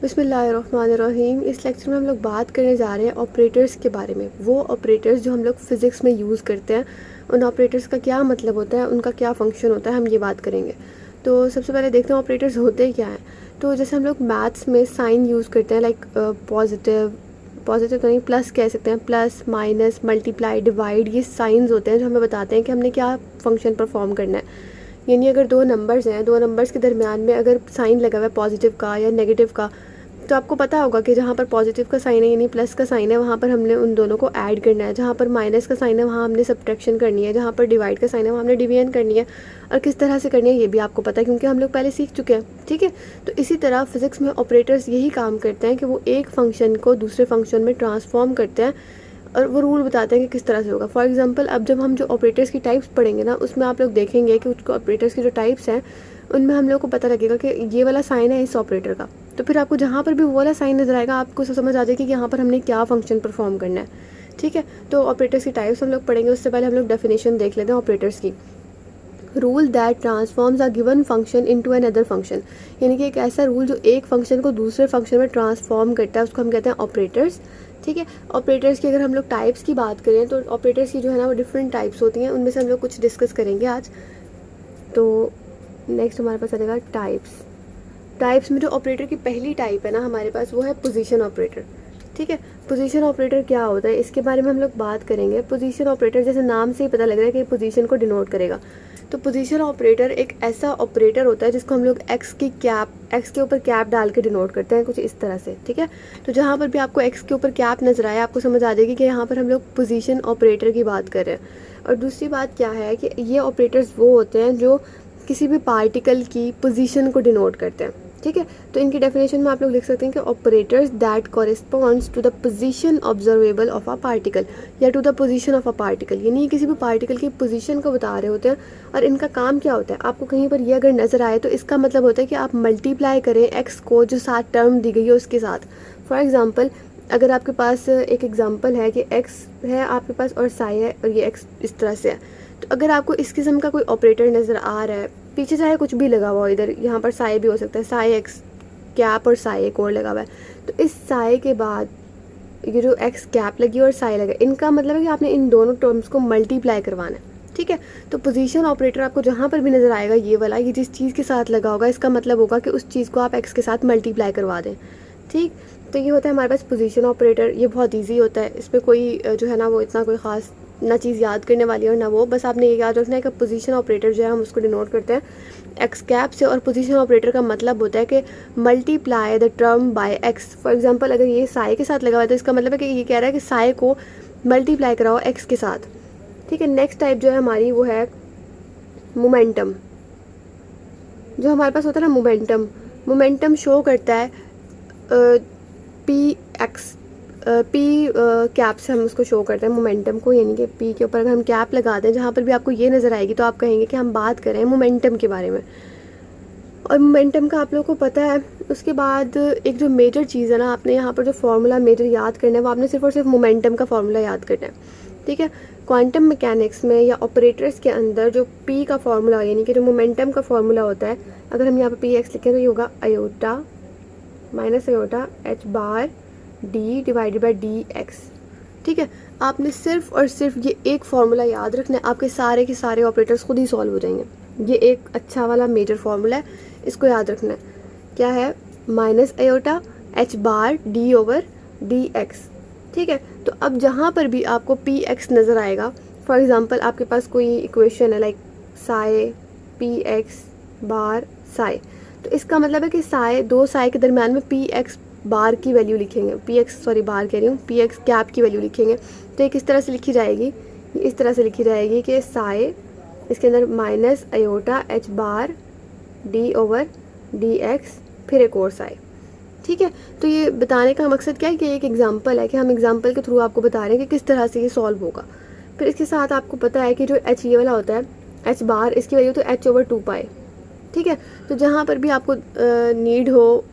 बिस्मिल्लाहिर्रहमानिर्रहीम। इस लेक्चर में हम लोग बात करने जा रहे हैं ऑपरेटर्स के बारे में। वो ऑपरेटर्स जो हम लोग फ़िज़िक्स में यूज़ करते हैं, उन ऑपरेटर्स का क्या मतलब होता है, उनका क्या फ़ंक्शन होता है, हम ये बात करेंगे। तो सबसे पहले देखते हैं ऑपरेटर्स होते क्या हैं। तो जैसे हम लोग मैथ्स में साइन यूज़ करते हैं, लाइक पॉजिटिव तो नहीं, प्लस कह सकते हैं, प्लस माइनस मल्टीप्लाई डिवाइड, ये साइंस होते हैं जो हमें बताते हैं कि हमने क्या फ़ंक्शन परफॉर्म करना है। यानी अगर दो नंबर्स हैं, दो नंबर्स के दरमियान में अगर साइन लगा हुआ है पॉजिटिव का या नेगेटिव का, तो आपको पता होगा कि जहाँ पर पॉजिटिव का साइन है यानी प्लस का साइन है, वहाँ पर हमने उन दोनों को ऐड करना है। जहाँ पर माइनस का साइन है वहाँ हमने सब्ट्रैक्शन करनी है। जहाँ पर डिवाइड का साइन है वहाँ हमने डिवीजन करनी है। और किस तरह से करनी है ये भी आपको पता है, क्योंकि हम लोग पहले सीख चुके हैं। ठीक है, तो इसी तरह फिज़िक्स में ऑपरेटर्स यही काम करते हैं कि वो एक फंक्शन को दूसरे फंक्शन में ट्रांसफॉर्म करते हैं और वो रूल बताते हैं कि किस तरह से होगा। फॉर एग्जांपल, अब जब हम जो ऑपरेटर्स की टाइप्स पढ़ेंगे ना, उसमें आप लोग देखेंगे कि उसको ऑपरेटर्स की जो टाइप्स हैं उनमें हम लोग को पता लगेगा कि ये वाला साइन है इस ऑपरेटर का। तो फिर आपको जहाँ पर भी वो वाला साइन नजर आएगा आपको समझ आ जाएगी कि यहाँ पर हमने क्या फंक्शन परफॉर्म करना है। ठीक है, तो ऑपरेटर्स की टाइप्स हम लोग पढ़ेंगे। उससे पहले हम लोग डेफिनेशन देख लेते हैं ऑपरेटर्स की। Rule that transforms a given function into another function, यानी कि एक ऐसा रूल जो एक फंक्शन को दूसरे फंक्शन में ट्रांसफॉर्म करता है, उसको हम कहते हैं ऑपरेटर्स। ठीक है, ऑपरेटर्स की अगर हम लोग टाइप्स की बात करें तो ऑपरेटर्स की जो है ना वो डिफरेंट टाइप्स होती हैं। उनमें से हम लोग कुछ डिस्कस करेंगे आज। तो नेक्स्ट हमारे पास आएगा टाइप्स में जो ऑपरेटर की पहली टाइप है ना हमारे पास, वो है पोजीशन ऑपरेटर। ठीक है, पोजीशन ऑपरेटर क्या होता है इसके बारे में हम लोग बात करेंगे। पोजीशन ऑपरेटर जैसे नाम से ही पता लग रहा है कि पोजीशन को डिनोट करेगा। तो पोजीशन ऑपरेटर एक ऐसा ऑपरेटर होता है जिसको हम लोग एक्स के ऊपर कैप डाल के डिनोट करते हैं, कुछ इस तरह से। ठीक है, तो जहाँ पर भी आपको एक्स के ऊपर कैप नजर आए आपको समझ आ जाएगी कि यहाँ पर हम लोग पोजीशन ऑपरेटर की बात कर रहे हैं। और दूसरी बात क्या है कि ये ऑपरेटर्स वो होते हैं जो किसी भी पार्टिकल की पोजीशन को डिनोट करते हैं। ठीक है, तो इनकी डेफिनेशन में आप लोग लिख सकते हैं कि operators that corresponds to the position observable of a particle या to the position of a particle, यानी किसी भी पार्टिकल की पोजीशन को बता रहे होते हैं। और इनका काम क्या होता है, आपको कहीं पर ये अगर नजर आए तो इसका मतलब होता है कि आप मल्टीप्लाई करें एक्स को जो साथ टर्म दी गई है उसके साथ। फॉर एग्जाम्पल, अगर आपके पास एक एग्जाम्पल है कि एक्स है आपके पास और साई है और ये एक्स इस तरह से है, तो अगर आपको इस किस्म का कोई ऑपरेटर नज़र आ रहा है, पीछे चाहे कुछ भी लगा हुआ हो, इधर यहाँ पर साई भी हो सकता है, साई एक्स कैप और साई एक और लगा हुआ है, तो इस साई के बाद ये जो एक्स कैप लगी और साई लगा, इनका मतलब है कि आपने इन दोनों टर्म्स को मल्टीप्लाई करवाना है। ठीक है, तो पोजीशन ऑपरेटर आपको जहाँ पर भी नज़र आएगा ये वाला, ये जिस चीज़ के साथ लगा होगा इसका मतलब होगा कि उस चीज़ को आप एक्स के साथ मल्टीप्लाई करवा दें। ठीक, तो ये होता है हमारे पास पोजीशन ऑपरेटर। ये बहुत ईजी होता है, इस पर कोई जो है ना वो इतना कोई ख़ास ना चीज़ याद करने वाली और ना वो, बस आपने ये याद रखना है कि पोजीशन ऑपरेटर जो है हम उसको डिनोट करते हैं एक्स कैप से। और पोजीशन ऑपरेटर का मतलब होता है कि multiply the term by x. For example, अगर ये साई के साथ लगा हुआ है तो इसका मतलब है कि ये कह रहा है कि साई को मल्टीप्लाई कराओ एक्स के साथ। ठीक है, नेक्स्ट टाइप जो है हमारी वो है मोमेंटम। जो हमारे पास होता है ना मोमेंटम शो करता है पी कैप से हम उसको शो करते हैं मोमेंटम को, यानी कि पी के ऊपर अगर हम कैप लगा दें जहाँ पर भी आपको ये नज़र आएगी तो आप कहेंगे कि हम बात कर रहे हैं मोमेंटम के बारे में। और मोमेंटम का आप लोगों को पता है। उसके बाद एक जो मेजर चीज़ है ना, आपने यहाँ पर जो फार्मूला मेजर याद करना है वो आपने सिर्फ और सिर्फ मोमेंटम का फार्मूला याद करना है। ठीक है, क्वांटम मैकेनिक्स में या ऑपरेटर्स के अंदर जो पी का फार्मूला यानी कि जो मोमेंटम का फार्मूला होता है, अगर हम यहाँ पर पी एक्स लिखें तो ये होगा iota minus iota H bar D divided by D x. ठीक है, आपने सिर्फ और सिर्फ ये एक फार्मूला याद रखना है, आपके सारे के सारे ऑपरेटर्स खुद ही सॉल्व हो जाएंगे। ये एक अच्छा वाला मेजर फार्मूला है, इसको याद रखना है। क्या है? माइनस आयोटा एच बार डी ओवर डी एक्स। ठीक है, तो अब जहाँ पर भी आपको पी एक्स नज़र आएगा, फॉर एग्जांपल आपके पास कोई इक्वेशन है लाइक साई पी एक्स बार साई, तो इसका मतलब है कि साई दो साई के दरम्यान में पी एक्स बार की वैल्यू लिखेंगे, बार कह रही हूँ, पी एक्स कैप की वैल्यू लिखेंगे। तो ये किस तरह से लिखी जाएगी? इस तरह से लिखी जाएगी कि साई इसके अंदर माइनस आयोटा एच बार डी ओवर डी एक्स फिर एक और साई। ठीक है, तो ये बताने का मकसद क्या है कि एक एग्जांपल है कि हम एग्जांपल के थ्रू आपको बता रहे हैं कि किस तरह से ये सॉल्व होगा। फिर इसके साथ आपको पता है कि जो एच ये वाला होता है एच बार, इसकी वैल्यू तो एच ओवर 2 पाई। ठीक है, तो जहाँ पर भी आपको नीड हो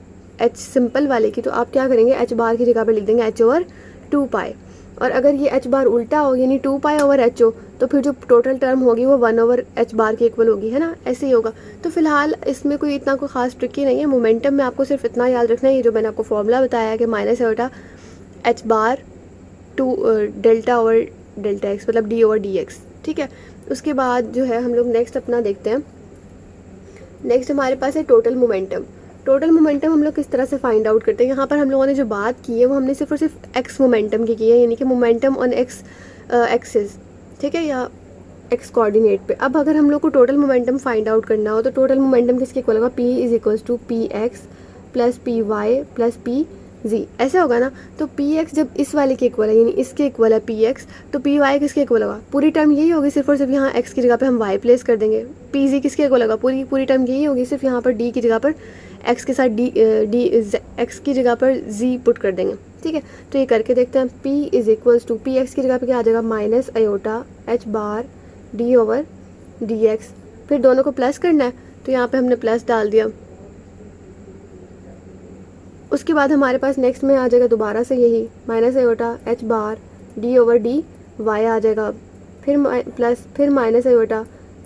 एच सिंपल वाले की तो आप क्या करेंगे, एच बार की जगह पर लिख देंगे एच ओवर 2 पाई। और अगर ये एच बार उल्टा हो यानी 2 पाई ओवर एच हो तो फिर जो टोटल टर्म होगी वो 1/h बार के इक्वल होगी, है ना, ऐसे ही होगा। तो फिलहाल इसमें कोई इतना कोई खास ट्रिकी नहीं है। मोमेंटम में आपको सिर्फ इतना याद रखना है, ये जो मैंने आपको फॉर्मूला बताया है कि -h bar to delta over delta x, मतलब d/dx, ठीक है। उसके बाद जो है हम लोग नेक्स्ट अपना देखते हैं। नेक्स्ट हमारे पास है टोटल मोमेंटम। टोटल मोमेंटम हम लोग किस तरह से फाइंड आउट करते हैं। यहाँ पर हम लोगों ने जो बात की है वो हमने सिर्फ और सिर्फ एक्स मोमेंटम की है, यानी कि मोमेंटम ऑन एक्स एक्सिस, ठीक है, या एक्स कोऑर्डिनेट पे। अब अगर हम लोग को टोटल मोमेंटम फाइंड आउट करना हो तो टोटल मोमेंटम किसके इक्वल होगा, P = px + py + pz, ऐसे होगा ना। तो px जब इस वाले के इक्वल है, यानी इसके इक्वल है px, तो py किसके इक्वल होगा, पूरी टर्म यही होगी, सिर्फ और सिर्फ यहाँ x की जगह पे हम y प्लेस कर देंगे। pz किसके इक्वल होगा, पूरी टर्म यही होगी, सिर्फ यहाँ पर d की जगह पर x के साथ x की जगह पर z पुट कर देंगे, ठीक है। तो ये करके देखते हैं। P = px की जगह पे क्या आ जाएगा, -iota h बार d/dx, फिर दोनों को प्लस करना है तो यहाँ पे हमने प्लस डाल दिया। उसके बाद हमारे पास नेक्स्ट में आ जाएगा दोबारा से यही -iota h बार d/dy आ जाएगा, फिर प्लस, फिर -iota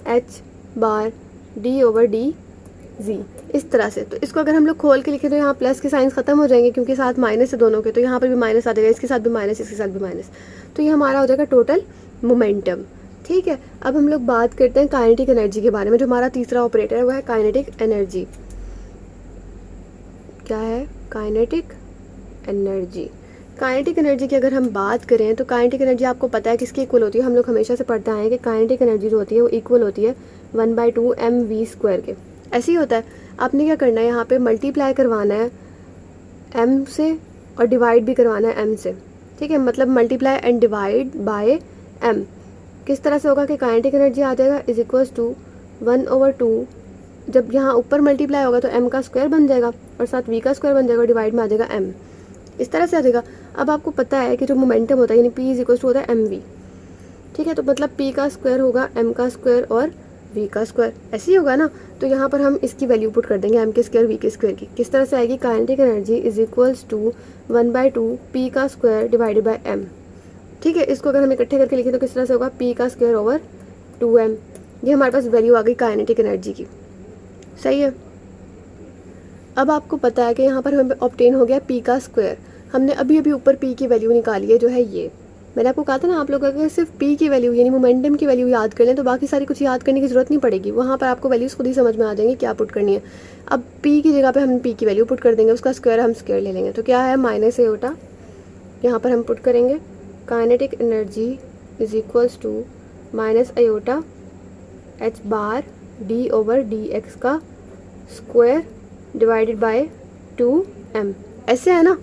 h बार d/dz, इस तरह से। तो इसको अगर हम लोग खोल के लिखें तो यहाँ प्लस के साइंस ख़त्म हो जाएंगे क्योंकि साथ माइनस है दोनों के, तो यहाँ पर भी माइनस आ जाएगा, इसके साथ भी माइनस, इसके साथ भी माइनस, तो ये हमारा हो जाएगा टोटल मोमेंटम, ठीक है। अब हम लोग बात करते हैं काइनेटिक एनर्जी के बारे में। जो हमारा तीसरा ऑपरेटर है वो है काइनेटिक एनर्जी। क्या है, काइनेटिक एनर्जी। काइनेटिक एनर्जी की अगर हम बात करें तो काइनेटिक एनर्जी आपको पता है किसकी इक्वल होती है, हम लोग हमेशा से पढ़ते आए हैं कि काइनेटिक एनर्जी जो होती है वो इक्वल होती है 1/2 mv² के। ऐसे ही होता है। आपने क्या करना है, यहाँ पे मल्टीप्लाई करवाना है m से और डिवाइड भी करवाना है m से, ठीक है, मतलब multiply and divide by m। किस तरह से होगा कि काइनेटिक एनर्जी आ जाएगा = 1/2, जब यहाँ ऊपर मल्टीप्लाई होगा तो m का स्क्वायर बन जाएगा और साथ v का स्क्वायर बन जाएगा, डिवाइड में आ जाएगा m, इस तरह से आ जाएगा। अब आपको पता है कि जो मोमेंटम होता है यानी P = होता है mv, ठीक है, तो मतलब P का स्क्वायर होगा m का स्क्वायर और v का स्क्वायर, ऐसे ही होगा ना। तो यहाँ पर हम इसकी वैल्यू पुट कर देंगे m के स्क्वायर v के स्क्वायर की। किस तरह से आएगी, काइनेटिक एनर्जी = 1/2 P का स्क्वायर डिवाइडेड बाय m, ठीक है। इसको अगर हम इकट्ठे करके लिखें तो किस तरह से होगा, P का स्क्वायर ओवर 2m। ये हमारे पास वैल्यू आ गई काइनेटिक एनर्जी की, सही है। अब आपको पता है कि यहाँ पर हमें ऑब्टेन हो गया P का स्क्वायर। हमने अभी अभी ऊपर P की वैल्यू निकाली है जो है ये। मैंने आपको कहा था ना, आप लोग अगर सिर्फ P की वैल्यू यानी मोमेंटम की वैल्यू याद कर लें तो बाकी सारी कुछ याद करने की जरूरत नहीं पड़ेगी, वहाँ पर आपको वैल्यूज़ खुद ही समझ में आ जाएंगी क्या पुट करनी है। अब P की जगह पे हम P की वैल्यू पुट कर देंगे, उसका स्क्वायर हम स्क्वायर ले लेंगे, तो क्या है -iota, यहाँ पर हम पुट करेंगे काइनेटिक एनर्जी = -iota h बार d/dx का स्क्वायर डिवाइडेड बाय 2m, ऐसे है ना,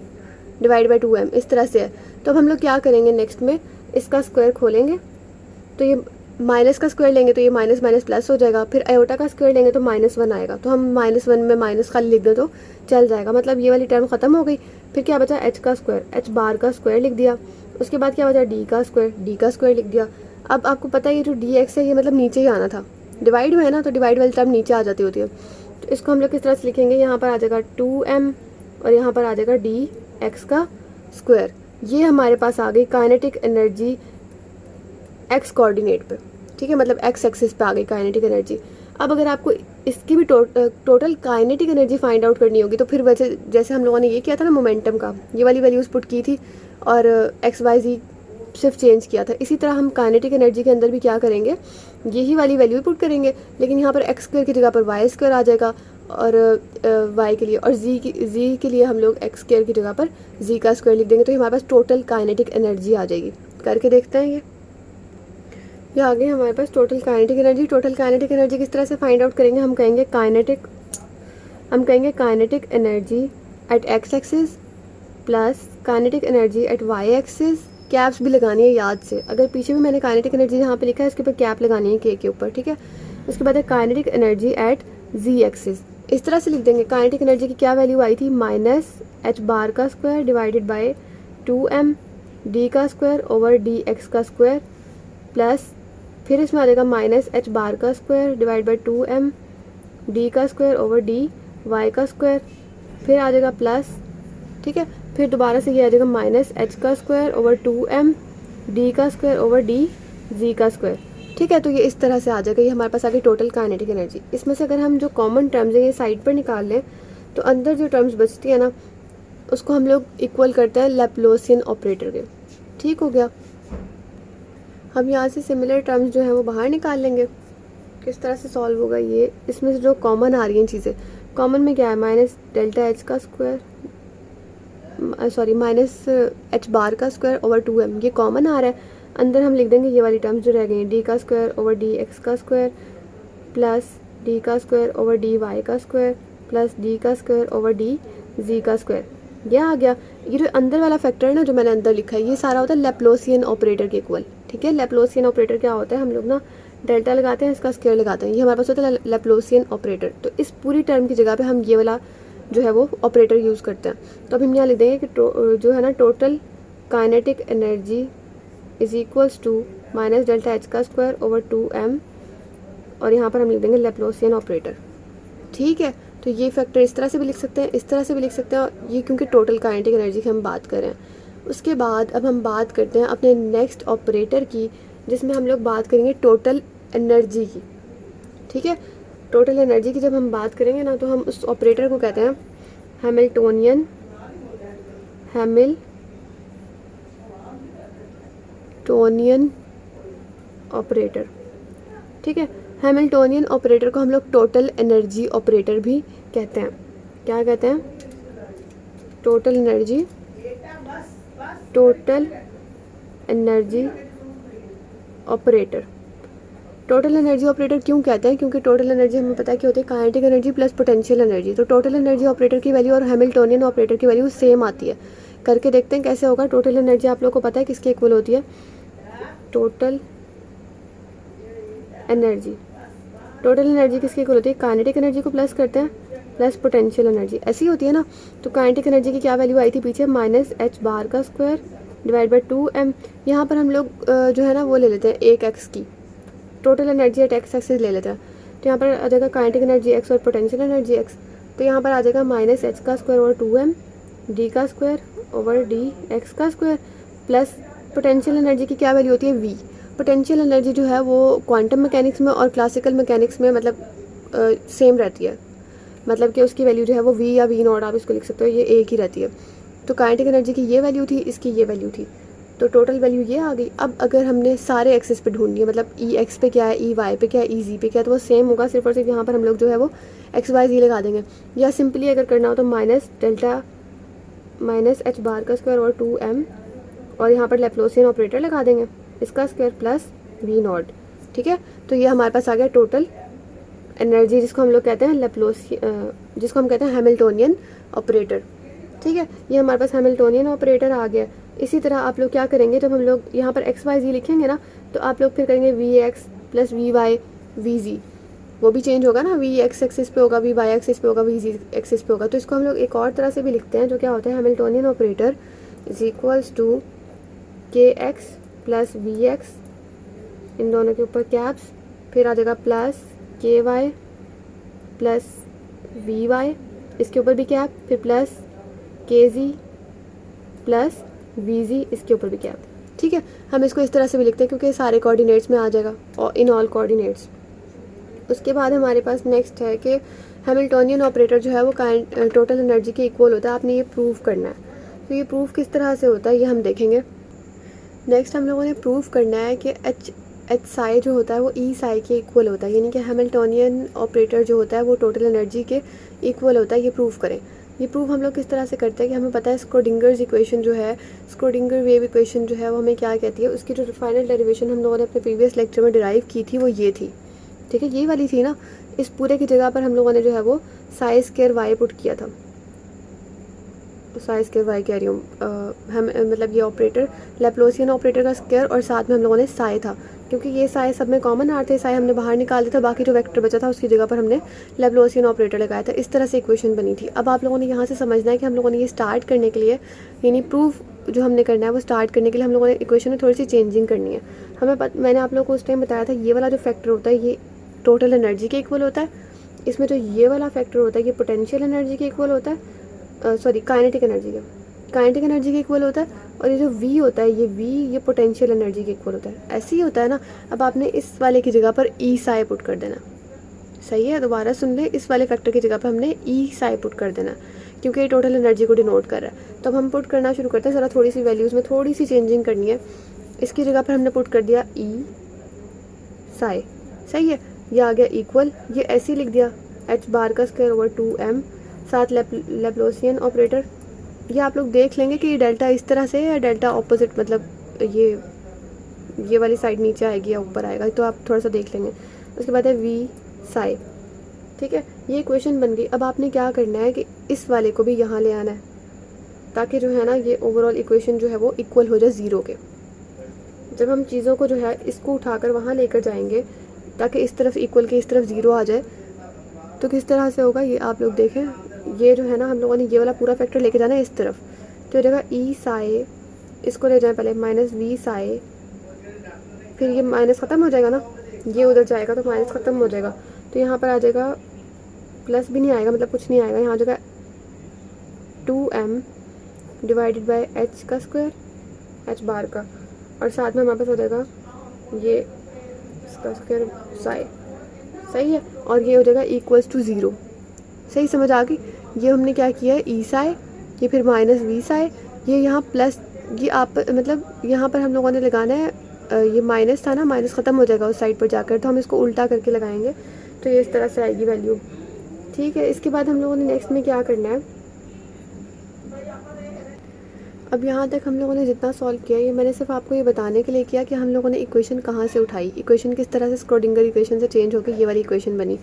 डिवाइड बाय 2m, इस तरह से है। तो अब हम लोग क्या करेंगे, नेक्स्ट में इसका स्क्वायर खोलेंगे तो ये माइनस का स्क्वायर लेंगे तो ये माइनस माइनस प्लस हो जाएगा, फिर आयोटा का स्क्वायर लेंगे तो -1 आएगा, तो हम -1 में माइनस खाली लिख दें तो चल जाएगा, मतलब ये वाली टर्म ख़त्म हो गई। फिर क्या बचा, h का स्क्वायर, h बार का स्क्वायर लिख दिया। उसके बाद क्या बचा, d का स्क्वायर लिख दिया। अब आपको पता है ये जो dx है ये मतलब नीचे ही आना था, डिवाइड में है ना, तो डिवाइड वाली टर्म नीचे आ जाती होती है। तो इसको हम लोग किस तरह से लिखेंगे, यहाँ पर आ जाएगा 2m और यहाँ पर आ जाएगा dx का स्क्वायर। ये हमारे पास आ गई काइनेटिक एनर्जी x कोऑर्डिनेट पे, ठीक है, मतलब x एक्सिस पे आ गई काइनेटिक एनर्जी। अब अगर आपको इसकी भी total kinetic energy find out करनी होगी तो फिर वैसे जैसे हम लोगों ने ये किया था ना मोमेंटम का, ये वाली वैल्यूज पुट की थी और XYZ सिर्फ चेंज किया था, इसी तरह हम काइनेटिक एनर्जी के अंदर भी क्या करेंगे, यही वाली वैल्यू पुट करेंगे, लेकिन यहाँ पर x स्क्वायर की जगह पर y स्क्वायर आ जाएगा और y के लिए, और z के लिए हम लोग x स्क्वायर की जगह पर z का स्क्वायर लिख देंगे, तो हमारे पास टोटल काइनेटिक एनर्जी आ जाएगी। करके देखते हैं ये आ गई हमारे पास total kinetic energy. Total kinetic energy किस तरह से फाइंड आउट करेंगे, हम कहेंगे kinetic energy at x axis plus kinetic energy at y axis. Caps भी लगानी है याद से, अगर पीछे भी मैंने काइनेटिक एनर्जी जहाँ पे लिखा है इसके ऊपर कैप लगानी है k के ऊपर, ठीक है। उसके बाद है kinetic energy eight z axis, इस तरह से लिख देंगे। काइनेटिक एनर्जी की क्या वैल्यू आई थी, -h बार का square divided by 2m d का स्क्वायर ओवर dx का स्क्वायर प्लस फिर इसमें आ जाएगा -h बार का square divide by 2m d का स्क्वायर ओवर dy का स्क्वायर, फिर आ जाएगा प्लस, ठीक है, फिर दोबारा से ये आ जाएगा -h का स्क्वायर ओवर 2m d का स्क्वायर ओवर dy जी का स्क्वायर। ठीक है, तो ये इस तरह से आ जाएगा, ये हमारे पास आ गई टोटल काइनेटिक एनर्जी। इसमें से अगर हम जो कॉमन टर्म्स है ये साइड पर निकाल लें तो अंदर जो टर्म्स बचती है ना उसको हम लोग इक्वल करते हैं लैप्लासियन ऑपरेटर के। ठीक हो गया। हम यहाँ से सिमिलर टर्म्स जो है वो बाहर निकाल लेंगे। किस तरह से सॉल्व होगा ये, इसमें से जो कॉमन आ रही हैं चीज़ें, कॉमन में क्या है, माइनस डेल्टा एच का square, sorry minus H bar का स्क्वायर ओवर 2m, ये कॉमन आ रहा है। अंदर हम लिख देंगे ये वाली टर्म्स जो रह गई हैं, डी का स्क्वायर ओवर डी एक्स का स्क्वायर प्लस डी का स्क्वायर ओवर डी वाई का स्क्वायर प्लस डी का स्क्वायर ओवर डी जी का स्क्वायर। ये आ गया। ये जो अंदर वाला फैक्टर है ना जो मैंने अंदर लिखा है, ये सारा होता है लैप्लासियन ऑपरेटर के इक्वल। ठीक है, लैप्लासियन ऑपरेटर क्या होता है, हम लोग ना डेल्टा लगाते हैं, इसका स्क्वायर लगाते हैं, ये हमारे पास होता है लैप्लासियन ऑपरेटर। तो इस पूरी टर्म की जगह पे हम ये वाला जो है वो ऑपरेटर यूज़ करते हैं। तो अभी हम यहाँ लिख देंगे कि जो है ना total kinetic energy is equals to minus delta H का स्क्वायर ओवर 2m, और यहाँ पर हम लिख देंगे लैप्लासियन ऑपरेटर। ठीक है, तो ये फैक्टर इस तरह से भी लिख सकते हैं, इस तरह से भी लिख सकते हैं, ये क्योंकि टोटल काइनेटिक एनर्जी की हम बात कर रहे हैं। उसके बाद अब हम बात करते हैं अपने नेक्स्ट ऑपरेटर की, जिसमें हम लोग बात करेंगे टोटल एनर्जी की। ठीक है, टोटल एनर्जी की जब हम बात करेंगे ना तो हम उस ऑपरेटर को कहते हैं हैमिल्टोनियन ऑपरेटर। ठीक है, हैमिल्टोनियन ऑपरेटर को हम लोग टोटल एनर्जी ऑपरेटर भी कहते हैं। क्या कहते हैं, total energy operator. Total energy operator क्यों कहते हैं, क्योंकि टोटल एनर्जी हमें पता है कि होती है kinetic energy plus potential energy. तो टोटल एनर्जी ऑपरेटर की वैल्यू और हैमिल्टोनियन ऑपरेटर की वैल्यू सेम आती है। करके देखते हैं कैसे होगा। टोटल एनर्जी आप लोग को पता है किसके इक्वल होती है, टोटल एनर्जी किसके इक्वल होती है, काइनेटिक एनर्जी को प्लस करते हैं प्लस पोटेंशियल एनर्जी, ऐसी होती है ना। तो काइनेटिक एनर्जी की क्या वैल्यू आई थी पीछे, माइनस एच बार का स्क्वायर डिवाइड बाई 2m। यहाँ पर हम लोग जो है ना वो ले लेते हैं 1x की, total energy at x axis ले लेते हैं। तो यहाँ पर आ जाएगा काइनेटिक एनर्जी x और पोटेंशियल एनर्जी x। तो यहाँ पर आ जाएगा माइनस एच का स्क्वायर ओवर 2m डी का स्क्वायर ओवर डी एक्स का स्क्वायर प्लस पोटेंशियल एनर्जी की क्या वैल्यू होती है, v। पोटेंशियल एनर्जी जो है वो क्वांटम मैकेनिक्स में और क्लासिकल मैकेनिक्स में मतलब सेम रहती है, मतलब कि उसकी वैल्यू जो है वो v या v नॉट आप इसको लिख सकते हो, ये एक ही रहती है। तो काइनेटिक एनर्जी की ये वैल्यू थी, इसकी ये वैल्यू थी, तो टोटल वैल्यू ये आ गई। अब अगर हमने सारे एक्सिस पे ढूंढनी है, मतलब ई एक्स पे क्या है, ई वाई पे क्या है, ई जी पे क्या है, तो वो सेम होगा, सिर्फ और सिर्फ यहाँ पर हम लोग जो है वो एक्स वाई जी लगा देंगे। या सिंपली अगर करना हो तो माइनस एच बार का स्क्वायर और 2m, और यहाँ पर लैप्लासियन ऑपरेटर लगा देंगे, इसका स्क्वायर प्लस वी नॉट। ठीक है, तो ये हमारे पास आ गया टोटल एनर्जी, जिसको हम लोग कहते हैं जिसको हम कहते हैं हैमिल्टोनियन ऑपरेटर। ठीक है, ये हमारे पास हैमिल्टोनियन ऑपरेटर आ गया। इसी तरह आप लोग क्या करेंगे, जब हम लोग यहाँ पर एक्स वाई जी लिखेंगे ना तो आप लोग फिर करेंगे V x plus V y V G, वो भी चेंज होगा ना, वी एक्स एक्सिस पे होगा, वी वाई एक्सिस पे होगा, वी जी एक्सिस पे होगा। तो इसको हम लोग एक और तरह से भी लिखते हैं, जो क्या होता है, Hamiltonian operator is equals to K x plus V x, इन दोनों के ऊपर कैप्स, फिर आ जाएगा प्लस के वाई प्लस वी वाई, इसके ऊपर भी कैप, फिर प्लस के जी प्लस वी जी, इसके ऊपर भी कैप। ठीक है, हम इसको इस तरह से भी लिखते हैं क्योंकि सारे कोऑर्डिनेट्स में आ जाएगा, और इन ऑल कोऑर्डिनेट्स। उसके बाद हमारे पास नेक्स्ट है कि हैमिल्टोनियन ऑपरेटर जो है वो टोटल एनर्जी के इक्वल होता है। आपने ये प्रूव करना है, तो ये प्रूव किस तरह से होता है ये हम देखेंगे। नेक्स्ट हम लोगों ने प्रूव करना है कि एच साई जो होता है वो ई साई के इक्वल होता है, यानी कि हैमिल्टोनियन ऑपरेटर जो होता है वो टोटल एनर्जी के इक्वल होता है। ये प्रूव करें। ये प्रूव हम लोग किस तरह से करते हैं कि हमें पता है स्क्रोडिंगर्स इक्वेशन जो है, स्क्रोडिंगर वेव इक्वेशन जो है वो हमें क्या कहती है, उसकी जो फाइनल डेरिवेशन हम लोगों ने अपने प्रीवियस लेक्चर में डिराइव की थी वो ये थी। ठीक है, ये वाली थी ना। इस पूरे की जगह पर हम लोगों ने जो है वो साई स्क्वायर वाई पुट किया था, साई स्क्वायर वाई कह रही हूँ, हम मतलब ये ऑपरेटर लैप्लासियन ऑपरेटर का स्क्वायर और साथ में हम लोगों ने साई था, क्योंकि ये साई सब में कॉमन आर थे, साई हमने बाहर निकाल दिया था, बाकी जो वेक्टर बचा था उसकी जगह पर हमने लैप्लासियन ऑपरेटर लगाया था। इस तरह से इक्वेशन बनी थी। अब आप लोगों ने यहाँ से समझना है कि हम लोगों ने ये स्टार्ट करने के लिए, यानी प्रूफ जो हमने करना है वो स्टार्ट करने के लिए हम लोगों ने इक्वेशन में थोड़ी सी चेंजिंग करनी है। मैंने आप लोगों को उस टाइम बताया था ये वाला जो फैक्टर होता है ये टोटल एनर्जी के इक्वल होता है, इसमें जो ये वाला फैक्टर होता है ये पोटेंशियल एनर्जी के इक्वल होता है, सॉरी काइनेटिक एनर्जी का, काइनेटिक एनर्जी के इक्वल होता है, और ये जो v होता है ये पोटेंशियल एनर्जी के इक्वल होता है। ऐसे ही होता है ना। अब आपने इस वाले की जगह पर ई साई पुट कर देना। सही है, दोबारा सुन ले, इस वाले फैक्टर की जगह पर हमने ई साई पुट कर देना, क्योंकि ये टोटल एनर्जी को डिनोट कर रहा है। तो अब हम पुट करना शुरू करते हैं। ज़रा थोड़ी सी वैल्यूज़ में थोड़ी सी चेंजिंग करनी है। इसकी जगह पर हमने पुट कर दिया ई साई। सही है, ये आ गया इक्वल। ये ऐसे ही लिख दिया एच बार का स्क्वायर ओवर 2m, साथ लैप्लासियन ऑपरेटर। ये आप लोग देख लेंगे कि ये डेल्टा इस तरह से या डेल्टा ऑपोजिट, मतलब ये वाली साइड नीचे आएगी या ऊपर आएगा, तो आप थोड़ा सा देख लेंगे। उसके बाद है वी साई। ठीक है, ये इक्वेशन बन गई। अब आपने क्या करना है कि इस वाले को भी यहाँ ले आना है, ताकि जो है ना ये ओवरऑल इक्वेशन जो है वो इक्वल हो जाए 0 के। जब हम चीज़ों को जो है इसको उठाकर वहाँ लेकर जाएंगे ताकि इस तरफ इक्वल के इस तरफ 0 आ जाए, तो किस तरह से होगा ये आप लोग देखें। ये जो है ना हम लोगों ने ये वाला पूरा फैक्टर लेके जाना है इस तरफ, तो ये जगह ई साई, इसको ले जाएं पहले माइनस वी साई, फिर ये माइनस ख़त्म हो जाएगा ना, ये उधर जाएगा तो माइनस ख़त्म हो जाएगा, तो यहाँ पर आ जाएगा प्लस भी नहीं आएगा, मतलब कुछ नहीं आएगा। यहाँ आ जाएगा 2m डिवाइडेड बाय h का स्क्वायर, h बार का, और साथ में हमारे पास हो जाएगा ये इसका स्क्वायर साई। सही है, और ये हो जाएगा इक्वल्स टू 0। सही समझ आ गई। ये हमने क्या किया है, ई साई, ये फिर माइनस वी साई, ये यहाँ प्लस, ये आप मतलब यहाँ पर हम लोगों ने लगाना है, ये माइनस था ना, माइनस ख़त्म हो जाएगा उस साइड पर जाकर, तो हम इसको उल्टा करके लगाएंगे, तो ये इस तरह से आएगी वैल्यू। ठीक है, इसके बाद हम लोगों ने नेक्स्ट में क्या करना है, अब यहाँ तक हम लोगों ने जितना सॉल्व किया, ये मैंने सिर्फ आपको ये बताने के लिए किया कि हम लोगों ने इक्वेशन कहाँ से उठाई, इक्वेशन किस तरह से स्क्रोडिंगर इक्वेशन से चेंज होकर ये वाली इक्वेशन बनी।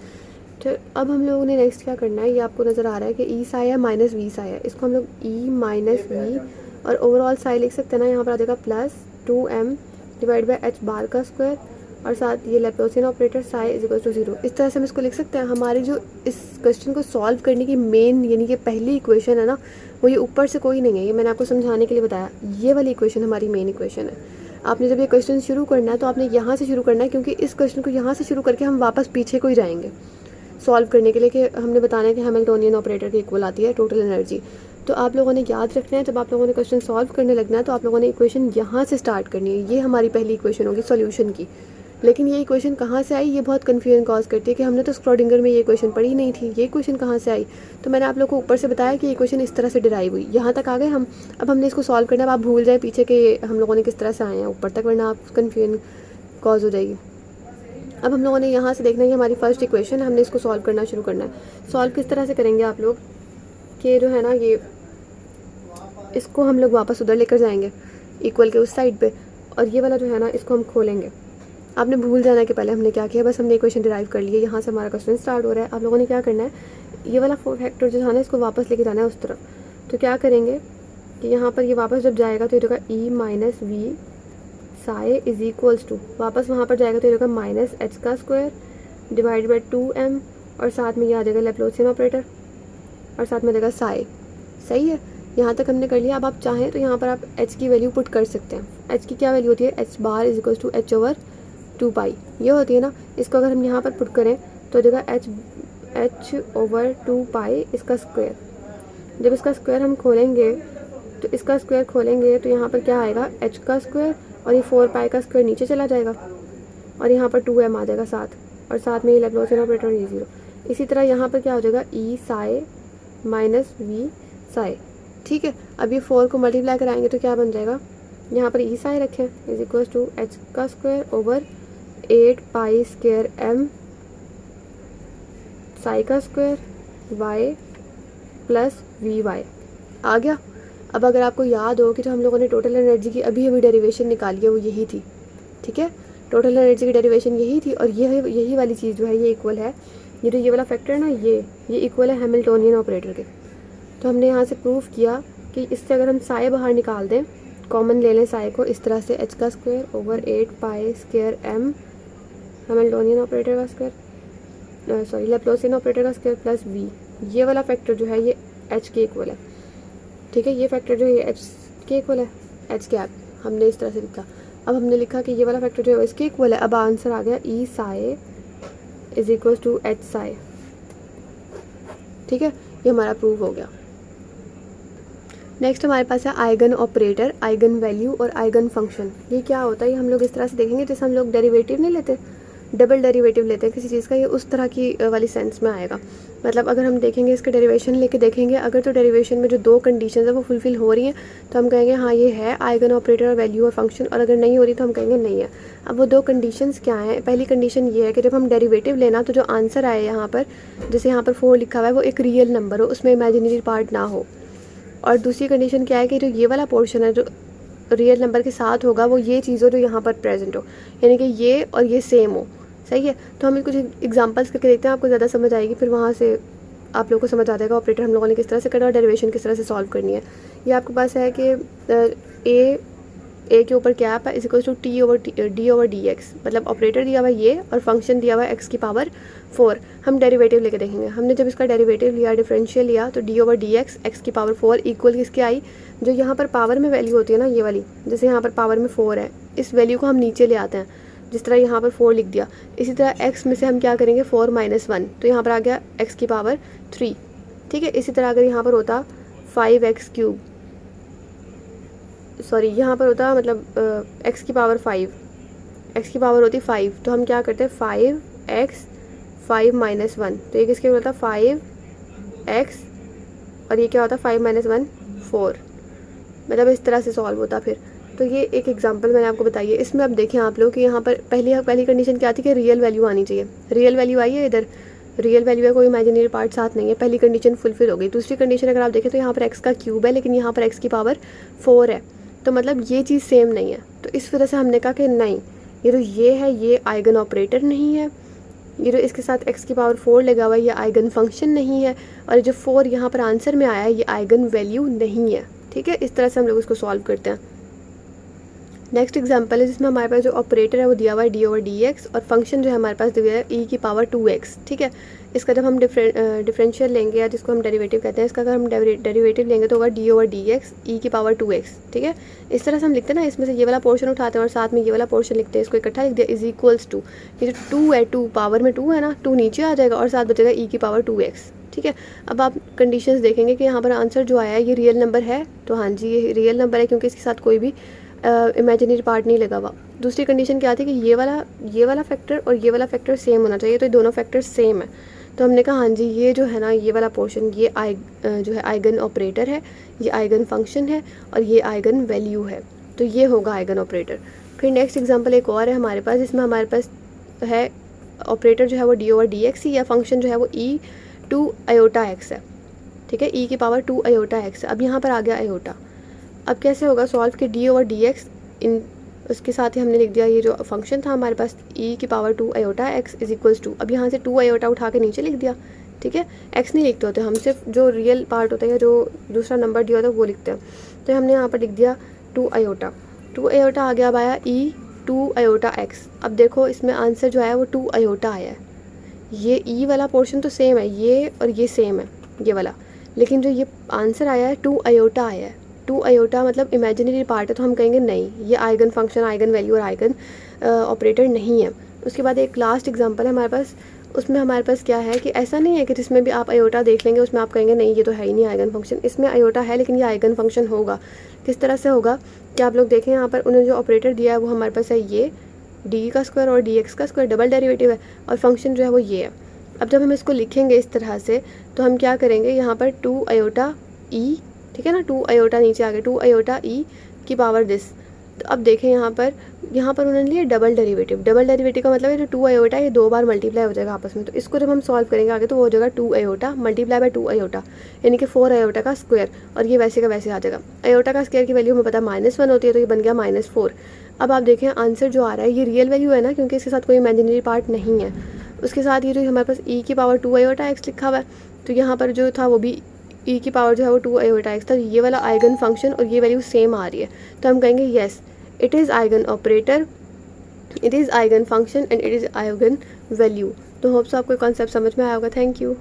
तो अब हम लोगों ने नेक्स्ट क्या करना है, ये आपको नज़र आ रहा है कि ई साई है माइनस वी साई है, इसको हम लोग ई माइनस वी और ओवरऑल साई लिख सकते हैं ना। यहाँ पर आ जाएगा plus 2m divide by H bar का स्क्वायर, और साथ ये Laplacian operator psi is equal to 0। इस तरह से हम इसको लिख सकते हैं। हमारी जो इस क्वेश्चन को सॉल्व करने की मेन यानी कि पहली इक्वेशन है ना, वो ये ऊपर से कोई नहीं है, ये मैंने आपको समझाने के लिए बताया। ये वाली इक्वेशन हमारी मेन इक्वेशन है। आपने जब ये क्वेश्चन शुरू करना है तो आपने यहाँ से शुरू करना है, क्योंकि इस क्वेश्चन को यहाँ से शुरू करके हम वापस पीछे को ही जाएंगे सॉल्व करने के लिए, कि हमने बताना है कि हैमिल्टोनियन ऑपरेटर के इक्वल आती है टोटल एनर्जी। तो आप लोगों ने याद रखना है, जब आप लोगों ने क्वेश्चन सॉल्व करने लगना है तो आप लोगों ने इक्वेशन यहाँ से स्टार्ट करनी है। ये हमारी पहली इक्वेशन होगी सॉल्यूशन की। लेकिन ये इक्वेशन कहाँ से आई, ये बहुत कन्फ्यूजन कॉज करती है कि हमने तो स्क्रोडिंगर में ये इक्वेशन पढ़ी नहीं थी, ये इक्वेशन कहाँ से आई। तो मैंने आप लोगों को ऊपर से बताया कि ये इक्वेशन इस तरह से डिराइव हुई। यहाँ तक आ गए हम। अब हमने इसको सॉल्व करना है। अब आप भूल जाए पीछे के हम लोगों ने किस तरह से आए हैं ऊपर तक, वरना आप कन्फ्यूजन कॉज हो जाएगी। अब हम लोगों ने यहाँ से देखना है कि हमारी फर्स्ट इक्वेशन, हमने इसको सॉल्व करना शुरू करना है। सॉल्व किस तरह से करेंगे आप लोग, कि जो है ना ये इसको हम लोग वापस उधर लेकर जाएंगे इक्वल के उस साइड पे, और ये वाला जो है ना इसको हम खोलेंगे। आपने भूल जाना कि पहले हमने क्या किया, बस हमने इक्वेशन डिराइव कर लिए। यहाँ से हमारा क्वेश्चन स्टार्ट हो रहा है। आप लोगों ने क्या करना है, ये वाला फैक्टर जो है ना इसको वापस लेके जाना है उस तरफ। तो क्या करेंगे कि यहाँ पर ये वापस जब जाएगा तो ये होगा E minus V psi is equals to, वापस वहाँ पर जाएगा तो ये होगा माइनस एच का स्क्वायर डिवाइड बाई 2m, और साथ में ये आ जाएगा लैप्लासियन ऑपरेटर, और साथ में जाएगा साई। सही है, यहाँ तक हमने कर लिया। अब आप चाहें तो यहाँ पर आप h की वैल्यू पुट कर सकते हैं। h की क्या वैल्यू होती है, h bar is equals to h over 2 pi, ये होती है ना। इसको अगर हम यहाँ पर पुट करें तो जगह h ओवर 2 पाई इसका स्क्वायर। जब इसका स्क्वायर हम खोलेंगे तो इसका स्क्वायर खोलेंगे तो यहाँ पर क्या आएगा, h का स्क्वायर, और ये 4 पाई का स्क्वायर नीचे चला जाएगा, और यहाँ पर 2m आ जाएगा साथ, और साथ में ये लैप्लासियन ऑपरेटर ये 0। इसी तरह यहाँ पर क्या हो जाएगा, ई साई माइनस वी साई। ठीक है, अब ये 4 को मल्टीप्लाई कराएंगे तो क्या बन जाएगा, यहाँ पर ई साई रखें इज इक्वल टू एच का square over 8 pi square m psi का square y plus V Y. आ गया। अब अगर आपको याद हो कि जो हम लोगों ने टोटल एनर्जी की अभी डेरिवेशन निकाली है वो यही थी। ठीक है, टोटल एनर्जी की डेरिवेशन यही थी, और यही वाली चीज़ जो है ये इक्वल है, ये जो ये वाला फैक्टर है ना ये इक्वल है हैमिल्टोनियन ऑपरेटर के। तो हमने यहाँ से प्रूव किया कि इससे अगर हम साई बाहर निकाल दें, कॉमन ले लें साई को, इस तरह से एच का square over 8 pi square m Hamiltonian operator का स्क्वायर, सॉरी लैप्लासियन ऑपरेटर का स्क्वायर प्लस v, ये वाला फैक्टर जो है ये h के इक्वल है। ठीक है, ये फैक्टर जो है ये h के इक्वल है, h कैप हमने इस तरह से लिखा। अब हमने लिखा कि ये वाला फैक्टर जो है इसके इक्वल है। अब आंसर आ गया E psi is equal to H psi. ठीक है, ये हमारा प्रूव हो गया। नेक्स्ट हमारे पास है आइगन ऑपरेटर, आइगन वैल्यू और आइगन फंक्शन। ये क्या होता है, ये हम लोग इस तरह से देखेंगे जैसे हम लोग डेरिवेटिव नहीं लेते, डबल डेरिवेटिव लेते हैं किसी चीज़ का, ये उस तरह की वाली सेंस में आएगा। मतलब अगर हम देखेंगे इसका डेरिवेशन लेके देखेंगे, अगर तो डेरिवेशन में जो दो कंडीशन है वो फुलफिल हो रही हैं तो हम कहेंगे हाँ ये है आइगन ऑपरेटर और वैल्यू और फंक्शन, और अगर नहीं हो रही तो हम कहेंगे नहीं है। अब वो दो कंडीशंस क्या हैं? पहली कंडीशन ये है कि जब हम डेरिवेटिव लेना तो जो आंसर आए यहाँ पर, जैसे यहाँ पर 4 लिखा हुआ है, वो एक रियल नंबर हो, उसमें इमेजिनरी पार्ट ना हो। और दूसरी कंडीशन क्या है कि जो ये वाला पोर्शन है जो रियल नंबर के साथ होगा वो ये चीज़ हो जो यहाँ पर प्रेजेंट हो, यानी कि ये और ये सेम हो। सही है, तो हम कुछ एग्जांपल्स करके देखते हैं, आपको ज़्यादा समझ आएगी, फिर वहाँ से आप लोगों को समझ आ जाएगा ऑपरेटर हम लोगों ने किस तरह से करना और डेरिवेशन किस तरह से सॉल्व करनी है। ये आपके पास है कि ए के ऊपर कैप है is to T over D X, मतलब ऑपरेटर दिया हुआ ये और फंक्शन दिया हुआ है एक्स की पावर 4। हम डेरिवेटिव लेके देखेंगे, हमने जब इसका डेरिवेटिव लिया, डिफरेंशियल लिया, तो डी ओवर डी एक्स की पावर 4 इक्वल किसके आई, जो यहाँ पर पावर में वैल्यू होती है ना ये वाली, जैसे यहाँ पर पावर में 4 है, इस वैल्यू को हम नीचे ले आते हैं, जिस तरह यहाँ पर 4 लिख दिया। इसी तरह x में से हम क्या करेंगे 4 - 1, तो यहाँ पर आ गया x की पावर 3। ठीक है, इसी तरह अगर यहाँ पर होता 5x³, सॉरी यहाँ पर होता मतलब x की पावर 5, x की पावर होती 5, तो हम क्या करते हैं 5x 5 - 1, तो ये किसके होता 5x और ये क्या होता 5 - 1 4, मतलब इस तरह से सॉल्व होता फिर। तो ये एक एग्जांपल मैंने आपको बताई है। इसमें अब देखें आप लोग कि यहाँ पर पहली कंडीशन क्या थी कि रियल वैल्यू आनी चाहिए, रियल वैल्यू आई है, इधर रियल वैल्यू है, कोई इमेजिनरी पार्ट साथ नहीं है, पहली कंडीशन फुलफिल हो गई। दूसरी कंडीशन अगर आप देखें तो यहाँ पर x का क्यूब है लेकिन यहाँ पर x की पावर 4 है, तो मतलब ये चीज़ सेम नहीं है। तो इस वजह से हमने कहा कि नहीं, ये जो ये है ये आइगन ऑपरेटर नहीं है, ये जो इसके साथ x की पावर 4 लगा हुआ है ये आइगन फंक्शन नहीं है, और ये जो 4 यहाँ पर आंसर में आया है ये आइगन वैल्यू नहीं है। ठीक है, इस तरह से हम लोग इसको सॉल्व करते हैं। नेक्स्ट एग्जांपल है जिसमें हमारे पास जो ऑपरेटर है वो दिया हुआ है डी ओवर डी एक्स, और फंक्शन जो है हमारे पास दिया है ई की पावर 2x। ठीक है, इसका जब हम डिफरेंशियल लेंगे या जिसको हम डेरिवेटिव कहते हैं, इसका अगर हम डेरिवेटिव लेंगे तो होगा डी ओवर डी एक्स ई की पावर 2x। ठीक है, इस तरह से हम लिखते हैं ना, इसमें से ये वाला पोर्शन उठाते हैं और साथ में ये वाला पोर्शन लिखते हैं, इसको इकट्ठा लिख दिया इज इक्वल्स टू, ये जो 2 है 2 पावर में 2 है ना, 2 नीचे आ जाएगा और साथ बचेगा ई की पावर 2x। ठीक है, अब आप कंडीशंस देखेंगे कि यहाँ पर आंसर जो आया है ये रियल नंबर है, तो हाँ जी ये रियल नंबर है क्योंकि इसके साथ कोई भी इमेजिनरी पार्ट नहीं लगा हुआ। दूसरी कंडीशन क्या थी कि ये वाला फैक्टर और ये वाला फैक्टर सेम होना चाहिए, तो ये दोनों फैक्टर सेम है, तो हमने कहा हाँ जी ये जो है ना ये वाला पोर्शन ये जो है आइगन ऑपरेटर है, ये आइगन फंक्शन है और ये आइगन वैल्यू है, तो ये होगा आइगन ऑपरेटर। फिर नेक्स्ट एग्जांपल एक और है हमारे पास, जिसमें हमारे पास है ऑपरेटर जो है वो डी ओवर डी एक्स ही, या फंक्शन जो है वो ई 2 आयोटा एक्स है। ठीक है, ई की पावर 2 आयोटा एक्स है। अब यहाँ पर आ गया आयोटा, अब कैसे होगा सॉल्व कि डी ओवर डी एक्स इन उसके साथ ही हमने लिख दिया ये जो फंक्शन था हमारे पास ई की power 2 iota x is equals to, अब यहाँ से 2 आयोटा उठा के नीचे लिख दिया। ठीक है, एक्स नहीं लिखते होते हम, सिर्फ जो रियल पार्ट होता है या जो दूसरा नंबर दिया होता है वो लिखते हैं, तो हमने यहाँ पर लिख दिया 2 आयोटा। 2 आयोटा आ गया, अब आया ई 2 आयोटा एक्स। अब देखो इसमें आंसर जो आया वो 2 आयोटा आया है, ये ई वाला पोर्शन तो सेम है, ये और ये सेम है ये वाला, लेकिन जो ये आंसर आया है 2 आयोटा आया है। 2 आयोटा मतलब इमेजिनरी पार्ट है, तो हम कहेंगे नहीं ये आइगन फंक्शन, आइगन वैल्यू और आइगन ऑपरेटर नहीं है। उसके बाद एक लास्ट एग्जांपल है हमारे पास, उसमें हमारे पास क्या है कि ऐसा नहीं है कि जिसमें भी आप आयोटा देख लेंगे उसमें आप कहेंगे नहीं ये तो है ही नहीं आइगन फंक्शन, इसमें आयोटा है लेकिन ये आइगन फंक्शन होगा। किस तरह से होगा कि आप लोग देखें यहाँ पर उन्होंने जो ऑपरेटर दिया है वो हमारे पास है ये डी का स्क्वायर और डी एक्स का स्क्वायर, डबल डेरिवेटिव है, और फंक्शन जो है वो ये है। अब जब हम इसको लिखेंगे इस तरह से तो हम क्या करेंगे, यहाँ पर 2 आयोटा ई, ठीक है ना, 2 आयोटा नीचे आ गए, 2 आयोटा ई की पावर दिस। तो अब देखें यहाँ पर उन्होंने लिया डबल डेरिवेटिव। डबल डेरिवेटिव का मतलब है जो 2 आयोटा ये 2 बार मल्टीप्लाई हो जाएगा आपस में, तो इसको जब हम सॉल्व करेंगे आगे तो वो हो जाएगा 2 आयोटा मल्टीप्लाई बाय 2 आयोटा, यानी कि 4 आयोटा का स्क्वायर, और ये वैसे का वैसे आ जाएगा। आयोटा का स्क्वायर की वैल्यू हमें पता -1 होती है, तो ये बन गया -4। अब आप देखें आंसर जो आ रहा है ये रियल वैल्यू है ना, क्योंकि इसके साथ कोई इमेजिनरी पार्ट नहीं है। उसके साथ ये जो हमारे पास ई की पावर 2 आयोटा एक्स लिखा हुआ है, तो यहाँ पर जो था वो भी ई की पावर जो है वो 2 आयोटा एक्स था, ये वाला आइगन फंक्शन और ये वैल्यू सेम आ रही है, तो हम कहेंगे yes it is eigen operator, it is eigen function and it is eigen value. तो होप्स आपको कॉन्सेप्ट समझ में आया होगा। Thank you.